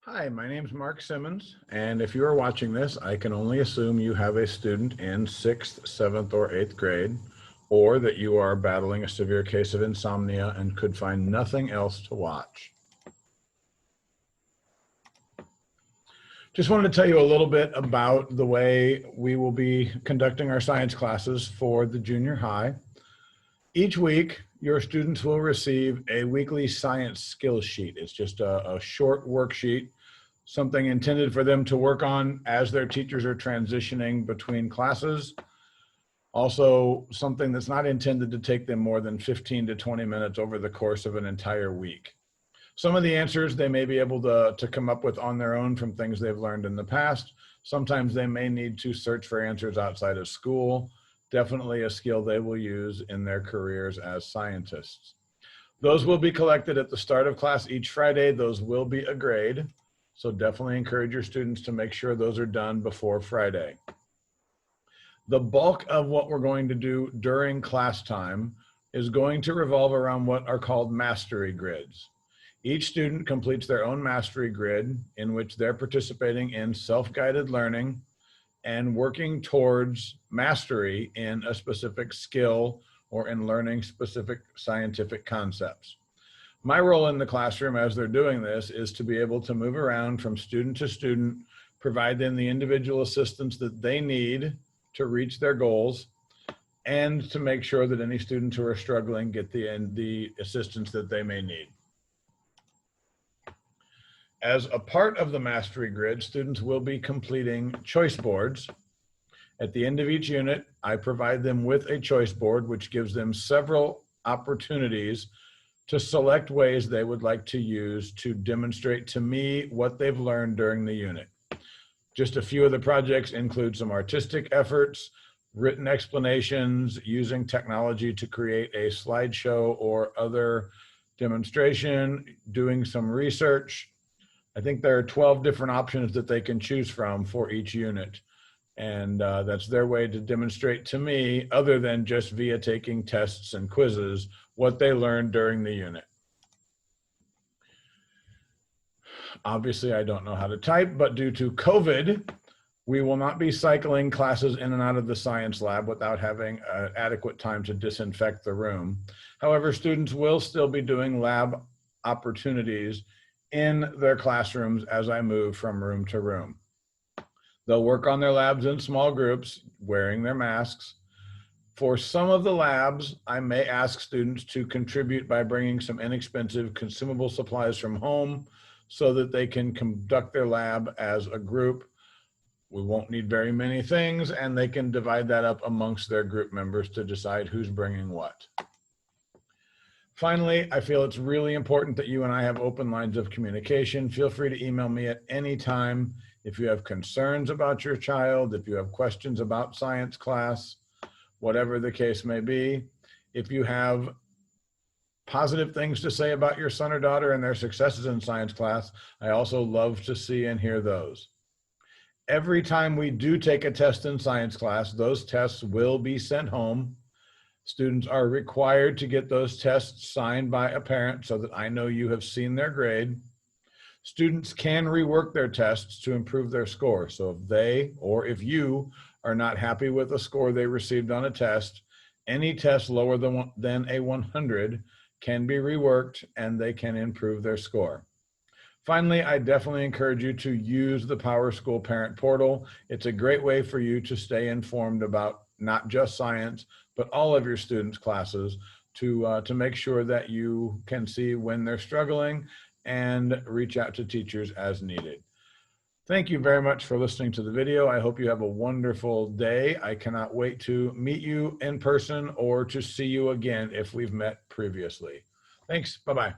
Hi, my name's Mark Simmons, and if you are watching this, I can only assume you have a student in 6th, 7th, or 8th grade, or that you are battling a severe case of insomnia and could find nothing else to watch. Just wanted to tell you a little bit about the way we will be conducting our science classes for the junior high. Each week, your students will receive a weekly science skills sheet. It's just a short worksheet, something intended for them to work on as their teachers are transitioning between classes. Also, something that's not intended to take them more than 15 to 20 minutes over the course of an entire week. Some of the answers they may be able to come up with on their own from things they've learned in the past. Sometimes they may need to search for answers outside of school. Definitely a skill they will use in their careers as scientists. Those will be collected at the start of class each Friday. Those will be a grade. So definitely encourage your students to make sure those are done before Friday. The bulk of what we're going to do during class time is going to revolve around what are called mastery grids. Each student completes their own mastery grid in which they're participating in self-guided learning and working towards mastery in a specific skill or in learning specific scientific concepts. My role in the classroom as they're doing this is to be able to move around from student to student, provide them the individual assistance that they need to reach their goals, and to make sure that any students who are struggling get the assistance that they may need. As a part of the mastery grid, students will be completing choice boards. At the end of each unit, I provide them with a choice board, which gives them several opportunities to select ways they would like to use to demonstrate to me what they've learned during the unit. Just a few of the projects include some artistic efforts, written explanations, using technology to create a slideshow or other demonstration, doing some research. I think there are 12 different options that they can choose from for each unit. And that's their way to demonstrate to me, other than just via taking tests and quizzes, what they learned during the unit. Obviously, I don't know how to type, but due to COVID, we will not be cycling classes in and out of the science lab without having adequate time to disinfect the room. However, students will still be doing lab opportunities in their classrooms as I move from room to room. They'll work on their labs in small groups, wearing their masks. For some of the labs, I may ask students to contribute by bringing some inexpensive consumable supplies from home so that they can conduct their lab as a group. We won't need very many things, and they can divide that up amongst their group members to decide who's bringing what. Finally, I feel it's really important that you and I have open lines of communication. Feel free to email me at any time if you have concerns about your child, if you have questions about science class, whatever the case may be. If you have positive things to say about your son or daughter and their successes in science class, I also love to see and hear those. Every time we do take a test in science class, those tests will be sent home. Students are required to get those tests signed by a parent so that I know you have seen their grade. Students can rework their tests to improve their score. So if they, or if you are not happy with the score they received on a test, any test lower than a 100 can be reworked and they can improve their score. Finally, I definitely encourage you to use the PowerSchool Parent Portal. It's a great way for you to stay informed about not just science, but all of your students' classes to make sure that you can see when they're struggling and reach out to teachers as needed. Thank you very much for listening to the video. I hope you have a wonderful day. I cannot wait to meet you in person or to see you again if we've met previously. Thanks, bye-bye.